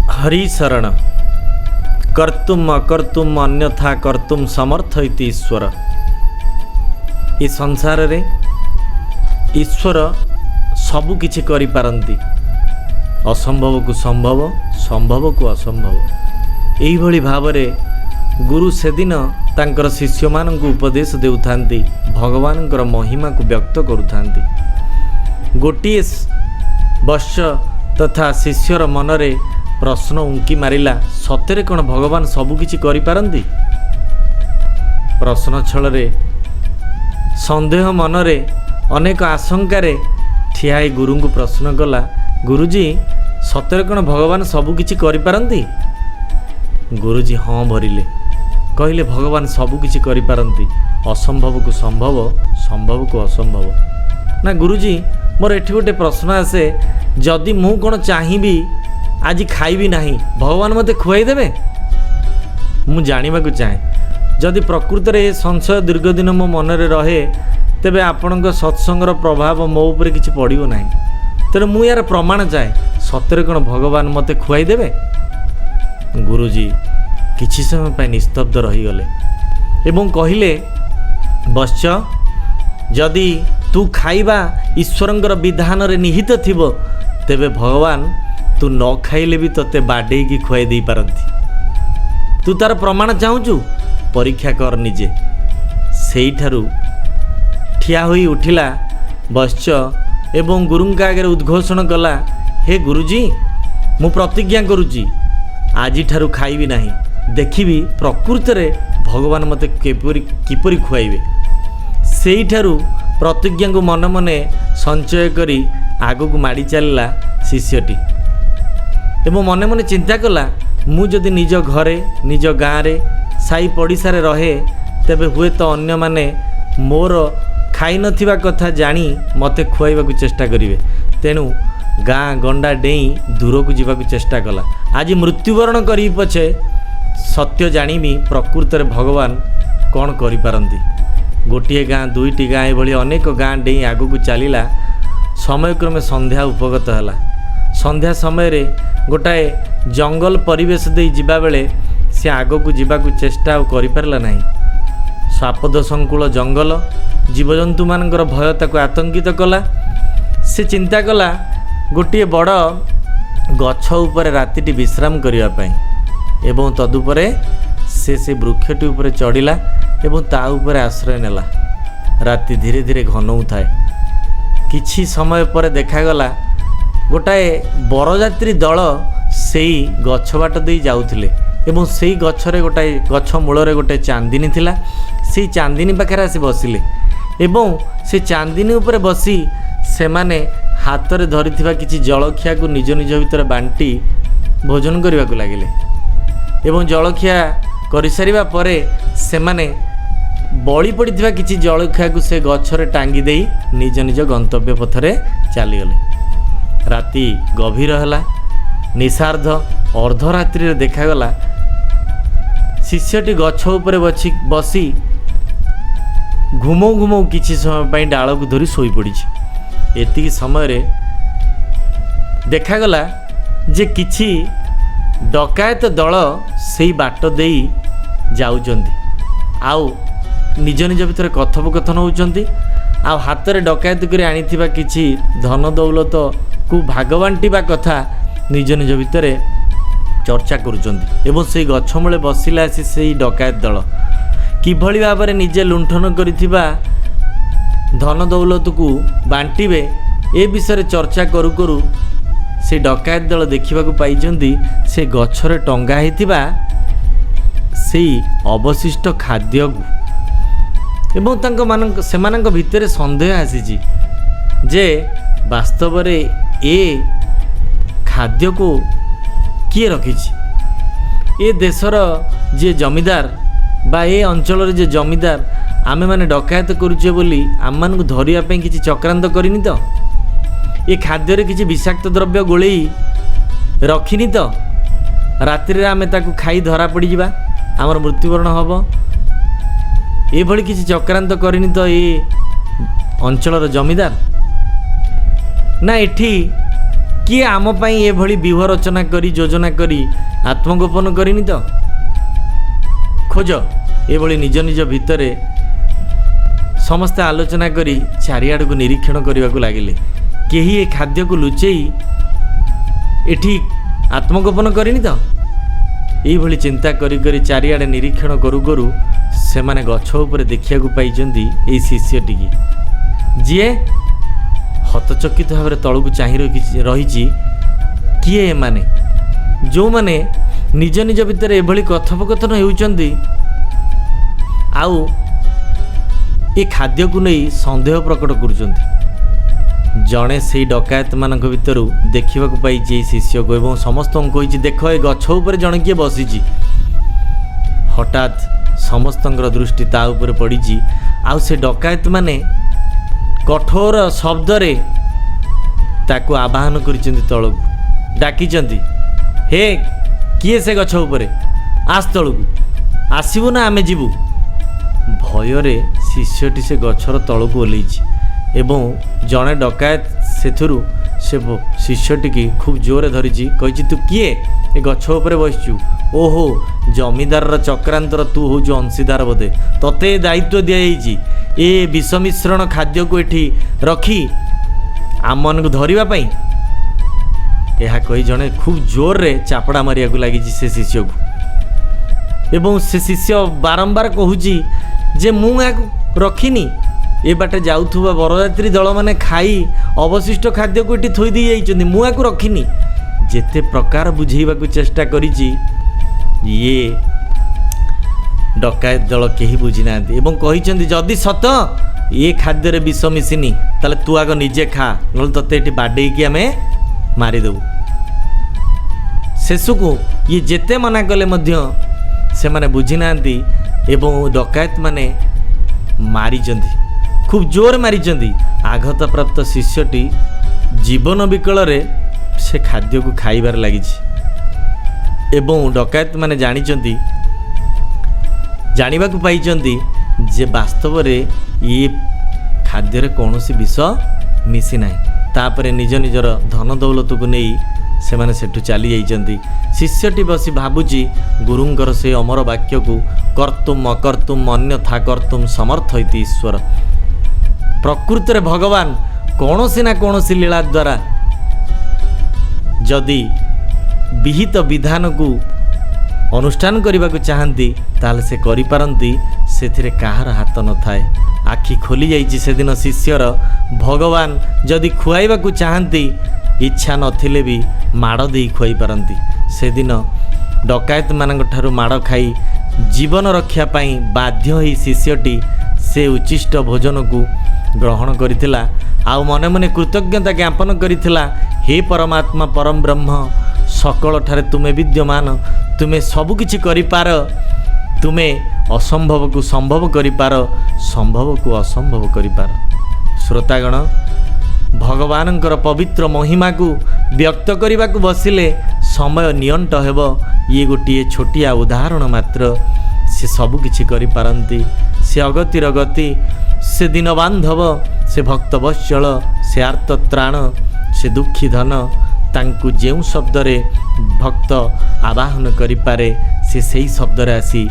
हरि शरण कर्तुम अकर्तुम अन्यथा कर्तुम समर्थ इति ईश्वर। ये संसार रे ईश्वर सबु किछि करि पारंती। असंभव को संभव, संभव को असंभव। एही भली भावरे गुरु सेदिन तांकर शिष्य माननकु उपदेश देउथांती, भगवानकर महिमा को व्यक्त करुथांती। गोटिए वर्ष तथा शिष्यर मनरे प्रश्न उंकी मारिला, सତରେ कौन भगवान सबु किछि करि पारंती? प्रश्न छଳରେ संदेह मनरे अनेक आशंकारे ठियाई गुरु को प्रश्न कला, गुरुजी सତରେ कौन भगवान सबु किछि करि पारंती? गुरुजी हाँ भरिले, कहले भगवान सबु किछि करि पारंती। असंभव को संभव, संभव को असंभव। ना गुरुजी मोर एठी गोटे प्रश्न आसे, जदि मु कौन चाहिबी आज खाइबी नहीं, भगवान मते खुआई देबे? मु जानिबा को चाहे, जदि प्रकृत रे संशय दीर्घ दिन मो मन रे रहे, तेबे आपणक सत्संगर प्रभाव मो ऊपर किछि पड़िबो नाही। तेरे मु यार प्रमाण चाहे, सତରେ कौन भगवान मते खुआई देबे? गुरुजी किछि समय पाई निस्तब्ध रही गले एवं कहिले, बश्च जदि तू खाइबा ईश्वरंकर विधान रे निहित थिबो, तेबे भगवान तू न खाइले भी तते बाडे की खुआई दे पारंती। तू तार प्रमाण चाहूचु, परीक्षा कर निजे। सेई ठारू ठिया होई उठिला बश्च एवं गुरुंका आगे उद्घोषण कला, हे गुरुजी मु प्रतिज्ञा करुची आजी ठारू खाइबी नाही, देखिबी प्रकृत रे भगवान मते किपरि खुआइबे। सेई ठारू प्रतिज्ञा को मन मने संचय करी आगो को माड़ी चलला शिष्यटी एवं मने मने चिंता कला, मु जदि निज घरे निज गाँव रे साई पड़िशा रे रहे, तेबे हुए तो अन्य माने मोर खाई नथिबा कथा जानी मते खुआइबा को चेष्टा करिवे। तेणु गाँ गंडा डेई दूर को जीवा को चेष्टा कला। आज मृत्युवरण करी पछे सत्य जानिमी प्रकृत रे भगवान कौन करि पारंती। गोटिए गाँ दुईटी गाँ एभली अनेक गाँ डेई आगु को चलिला। समयक्रमे संध्या उपगत हला। संध्या समय रे गोटाए जंगल परिवेश दे जिबा बेले से आगो को जीवा को चेष्टा करि पारला नाही। सापद संकुल जंगल, जीवजंतु मानकर भय ताको आतंकित कला। से चिंता कला गोटिए बड़ गछ उपरे रातिटी विश्राम करिया पई एवं तदुपरे से वृक्षटी उपरे चढ़िला एवं ता उपरे आश्रय नेला। राति धीरे धीरे घनऊ थाए। किछि समय पर देखागला गोटाए बरजात्री दल सेई गछ बाट दे जाउथिले एवं सेई गछरे गोटाए गछ मूलरे गोटे चांदिनी थिला। सेई चांदिनी पाखरे आसी बसिले एवं से चांदिनी उपरे बसी सेमाने हाथ रे धरिथिबा किछि जलखिया को निज निज भितर बांटी भोजन करबा को लागिले एवं जलखिया करि सारिबा परे सेमाने बळी पड़िथिबा किछि जलखिया को से गछरे टांगी देई निज निज गंतव्य पथरे चली गले। राति गभीर हला। निशार्ध अर्धरात्रि देखागला शिष्यटी गछ उपरे बसी घुमौ घुमौ किछि समय पाई डाल को धरी सोई पड़ी। एतिकी समय रे देखागला जे किछि डकायत दल सेई बाट देई जाउचंदी, आउ निज निज भितर कथोपकथन होउचंदी, आउ हाथ रे डकायत करी आनिथिबा किछि धन दौलत को भागबांटीबा कथा निज निज भितर चर्चा करुचंदी। एवं से गछ मूले बसिला आसी से डकायत दल किभली भाव में निजे लुंठन करिथिबा धन दौलत को बांटीबे ए विषय चर्चा करू करू से डकायत दल देखा पाइचंदी से गछरे टंगा हेतिबा सेई अवशिष्ट खाद्य को एवं तांको मानक सेमानक भितरे संदेह आसीची जे वास्तव रे ए खाद्य को किए रखिछि। ए देशर जे जमीदार बा ए अंचल जे जमीदार आमे माने डकायत करुचे बोली आम मानक धरिया पे किछि चक्रांत करिनी तो? ए खाद्य रे किछि विषाक्त द्रव्य गोलेई रखिनी तो? रात्रि रे आमे ताकू खाई धरा पड़ी जिबा, आमर मृत्युवरण हबो। ए भली किछि चक्रांत करिनी तो ए अंचलर जमीदार? ना एठी କିଏ ଆମ ପାଇଁ ଏଭଳି ବ୍ୟୁହ ରଚନା କରି ଯୋଜନା କରି ଆତ୍ମଗୋପନ କରିନି ତ? ଖୋଜ। ଏଭଳି ନିଜ ନିଜ ଭିତରେ ସମସ୍ତେ ଆଲୋଚନା କରି ଚାରିଆଡ଼କୁ ନିରୀକ୍ଷଣ କରିବାକୁ ଲାଗିଲେ। କେହି ଏ ଖାଦ୍ୟକୁ ଲୁଚେଇ ଏଠି ଆତ୍ମଗୋପନ କରିନି ତ? ଏଇଭଳି ଚିନ୍ତା କରି କରି ଚାରିଆଡ଼େ ନିରୀକ୍ଷଣ କରୁ କରୁ ସେମାନେ ଗଛ ଉପରେ ଦେଖିବାକୁ ପାଇଛନ୍ତି ଏଇ ଶିଷ୍ୟଟିକି, ଯିଏ ହତଚକିତ ଭାବରେ ତଳକୁ ଚାହିଁ ରହିଛି। କିଏ ଏମାନେ ଯେଉଁମାନେ ନିଜ ନିଜ ଭିତରେ ଏଭଳି କଥୋପକଥନ ହେଉଛନ୍ତି ଆଉ ଏ ଖାଦ୍ୟକୁ ନେଇ ସନ୍ଦେହ ପ୍ରକଟ କରୁଛନ୍ତି? ଜଣେ ସେଇ ଡକାୟତମାନଙ୍କ ଭିତରୁ ଦେଖିବାକୁ ପାଇଛି ଏଇ ଶିଷ୍ୟକୁ ଏବଂ ସମସ୍ତଙ୍କୁ କହିଛି, ଦେଖ ଏ ଗଛ ଉପରେ ଜଣେ କିଏ ବସିଛି। ହଠାତ୍ ସମସ୍ତଙ୍କର ଦୃଷ୍ଟି ତା ଉପରେ ପଡ଼ିଛି। ଆଉ ସେ ଡକାୟତମାନେ କଠୋର ଶବ୍ଦରେ ତାକୁ ଆବାହନ କରିଛନ୍ତି ତଳକୁ, ଡାକିଛନ୍ତି, ହେ କିଏ ସେ ଗଛ ଉପରେ? ଆସ ତଳକୁ, ଆସିବୁ ନା ଆମେ ଯିବୁ? ଭୟରେ ଶିଷ୍ୟଟି ସେ ଗଛର ତଳକୁ ଓହ୍ଲେଇଛି ଏବଂ ଜଣେ ଡକାୟତ ସେଥିରୁ ସେ ଶିଷ୍ୟଟିକି ଖୁବ୍ ଜୋରରେ ଧରିଛି, କହିଛି, ତୁ କିଏ? ଏ ଗଛ ଉପରେ ବସିଛୁ? ଓହୋ, ଜମିଦାରର ଚକ୍ରାନ୍ତର ତୁ ହେଉଛୁ ଅଂଶୀଦାର ବୋଧେ। ତତେ ଦାୟିତ୍ୱ ଦିଆଯାଇଛି ଏ ବିଷ ମିଶ୍ରଣ ଖାଦ୍ୟକୁ ଏଠି ରଖି ଆମମାନଙ୍କୁ ଧରିବା ପାଇଁ। ଏହା କହି ଜଣେ ଖୁବ୍ ଜୋରରେ ଚାପଡ଼ା ମାରିବାକୁ ଲାଗିଛି ସେ ଶିଷ୍ୟକୁ ଏବଂ ସେ ଶିଷ୍ୟ ବାରମ୍ବାର କହୁଛି ଯେ ମୁଁ ଏହାକୁ ରଖିନି। ଏ ବାଟେ ଯାଉଥିବା ବରଯାତ୍ରୀ ଦଳମାନେ ଖାଇ ଅବଶିଷ୍ଟ ଖାଦ୍ୟକୁ ଏଠି ଥୋଇ ଦେଇ ଯାଇଛନ୍ତି, ମୁଁ ଏହାକୁ ରଖିନି। ଯେତେ ପ୍ରକାର ବୁଝେଇବାକୁ ଚେଷ୍ଟା କରିଛି ଇଏ ଡକାୟତ ଦଳ କେହି ବୁଝିନାହାନ୍ତି ଏବଂ କହିଛନ୍ତି, ଯଦି ସତ ଏ ଖାଦ୍ୟରେ ବିଷ ମିଶିନି ତାହେଲେ ତୁ ଆଗ ନିଜେ ଖା, ନହେଲେ ତତେ ଏଠି ବାଡ଼େଇକି ଆମେ ମାରିଦେବୁ। ଶେଷକୁ ଇଏ ଯେତେ ମନା କଲେ ମଧ୍ୟ ସେମାନେ ବୁଝିନାହାନ୍ତି ଏବଂ ଡକାୟତମାନେ ମାରିଛନ୍ତି, ଖୁବ୍ ଜୋର ମାରିଛନ୍ତି। ଆଘାତପ୍ରାପ୍ତ ଶିଷ୍ୟଟି ଜୀବନ ବିକଳରେ ସେ ଖାଦ୍ୟକୁ ଖାଇବାରେ ଲାଗିଛି ଏବଂ ଡକାୟତମାନେ ଜାଣିବାକୁ ପାଇଛନ୍ତି ଯେ ବାସ୍ତବରେ ଇଏ ଖାଦ୍ୟରେ କୌଣସି ବିଷ ମିଶି ନାହିଁ। ତାପରେ ନିଜ ନିଜର ଧନ ଦୌଲତକୁ ନେଇ ସେମାନେ ସେଠୁ ଚାଲି ଯାଇଛନ୍ତି। ଶିଷ୍ୟଟି ବସି ଭାବୁଛି ଗୁରୁଙ୍କର ସେ ଅମର ବାକ୍ୟକୁ, କର୍ତ୍ତୁମ୍ ଅକର୍ତ୍ତୁମ୍ ଅନ୍ୟଥା କର୍ତ୍ତୁମ୍ ସମର୍ଥ ଇତି ଈଶ୍ୱର। ପ୍ରକୃତରେ ଭଗବାନ କୌଣସି ନା କୌଣସି ଲୀଳା ଦ୍ୱାରା ଯଦି ବିହିତ ବିଧାନକୁ ଅନୁଷ୍ଠାନ କରିବାକୁ ଚାହାନ୍ତି ତାହେଲେ ସେ କରିପାରନ୍ତି, ସେଥିରେ କାହାର ହାତ ନଥାଏ। ଆଖି ଖୋଲି ଯାଇଛି ସେଦିନ ଶିଷ୍ୟର। ଭଗବାନ ଯଦି ଖୁଆଇବାକୁ ଚାହାନ୍ତି ଇଚ୍ଛା ନଥିଲେ ବି ମାଡ଼ ଦେଇ ଖୁଆଇ ପାରନ୍ତି। ସେଦିନ ଡକାୟତମାନଙ୍କ ଠାରୁ ମାଡ଼ ଖାଇ ଜୀବନ ରକ୍ଷା ପାଇଁ ବାଧ୍ୟ ହୋଇ ଶିଷ୍ୟଟି ସେ ଉଚ୍ଛିଷ୍ଟ ଭୋଜନକୁ ଗ୍ରହଣ କରିଥିଲା ଆଉ ମନେ ମନେ କୃତଜ୍ଞତା ଜ୍ଞାପନ କରିଥିଲା, ହେ ପରମାତ୍ମା ପରମ ବ୍ରହ୍ମ, ସକଳଠାରେ ତୁମେ ବିଦ୍ୟମାନ, ତୁମେ ସବୁକିଛି କରିପାର, ତୁମେ ଅସମ୍ଭବକୁ ସମ୍ଭବ କରିପାର, ସମ୍ଭବକୁ ଅସମ୍ଭବ କରିପାର। ଶ୍ରୋତାଗଣ, ଭଗବାନଙ୍କର ପବିତ୍ର ମହିମାକୁ ବ୍ୟକ୍ତ କରିବାକୁ ବସିଲେ ସମୟ ନିଅଣ୍ଟ ହେବ। ଇଏ ଗୋଟିଏ ଛୋଟିଆ ଉଦାହରଣ ମାତ୍ର। ସେ ସବୁକିଛି କରିପାରନ୍ତି। ସେ ଅଗତିର ଗତି, ସେ ଦୀନ ବାନ୍ଧବ, ସେ ଭକ୍ତ ବତ୍ସଳ, ସେ ଆର୍ତ୍ତତ୍ରାଣ, ସେ ଦୁଃଖୀ ଧନ। ତାଙ୍କୁ ଯେଉଁ ଶବ୍ଦରେ ଭକ୍ତ ଆବାହନ କରିପାରେ ସେ ସେହି ଶବ୍ଦରେ ଆସି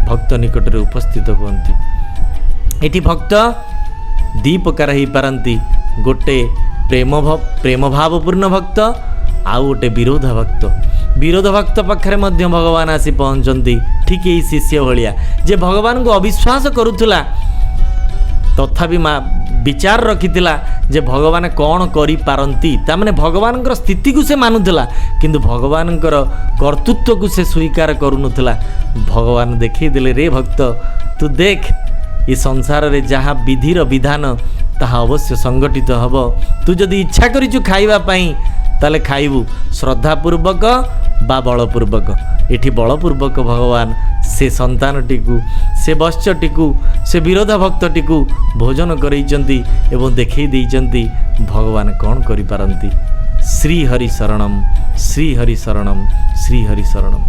ଭକ୍ତ ନିକଟରେ ଉପସ୍ଥିତ ହୁଅନ୍ତି। ଏଠି ଭକ୍ତ ଦୁଇ ପ୍ରକାର ହେଇପାରନ୍ତି, ଗୋଟେ ପ୍ରେମ ଭାବପୂର୍ଣ୍ଣ ଭକ୍ତ ଆଉ ଗୋଟେ ବିରୋଧ ଭକ୍ତ। ବିରୋଧ ଭକ୍ତ ପାଖରେ ମଧ୍ୟ ଭଗବାନ ଆସି ପହଞ୍ଚନ୍ତି, ଠିକ୍ ଏଇ ଶିଷ୍ୟ ଭଳିଆ, ଯେ ଭଗବାନଙ୍କୁ ଅବିଶ୍ୱାସ କରୁଥିଲା ତଥାପି ବିଚାର ରଖିଥିଲା ଯେ ଭଗବାନ କ'ଣ କରିପାରନ୍ତି। ତାମାନେ ଭଗବାନଙ୍କର ସ୍ଥିତିକୁ ସେ ମାନୁଥିଲା କିନ୍ତୁ ଭଗବାନଙ୍କର କର୍ତ୍ତୃତ୍ୱକୁ ସେ ସ୍ୱୀକାର କରୁନଥିଲା। ଭଗବାନ ଦେଖେଇଦେଲେ, ରେ ଭକ୍ତ, ତୁ ଦେଖ ଏ ସଂସାରରେ ଯାହା ବିଧିର ବିଧାନ ତାହା ଅବଶ୍ୟ ସଂଗଠିତ ହେବ। ତୁ ଯଦି ଇଚ୍ଛା କରିଛୁ ଖାଇବା ପାଇଁ ତାହେଲେ ଖାଇବୁ, ଶ୍ରଦ୍ଧାପୂର୍ବକ ବା ବଳପୂର୍ବକ। ଏଠି ବଳପୂର୍ବକ ଭଗବାନ ସେ ସନ୍ତାନଟିକୁ, ସେ ବତ୍ସଟିକୁ, ସେ ବିରୋଧ ଭକ୍ତଟିକୁ ଭୋଜନ କରେଇଛନ୍ତି ଏବଂ ଦେଖେଇ ଦେଇଛନ୍ତି ଭଗବାନ କ'ଣ କରିପାରନ୍ତି। ଶ୍ରୀ ହରି ଶରଣମ୍, ଶ୍ରୀ ହରି ଶରଣମ୍, ଶ୍ରୀ ହରି ଶରଣମ୍।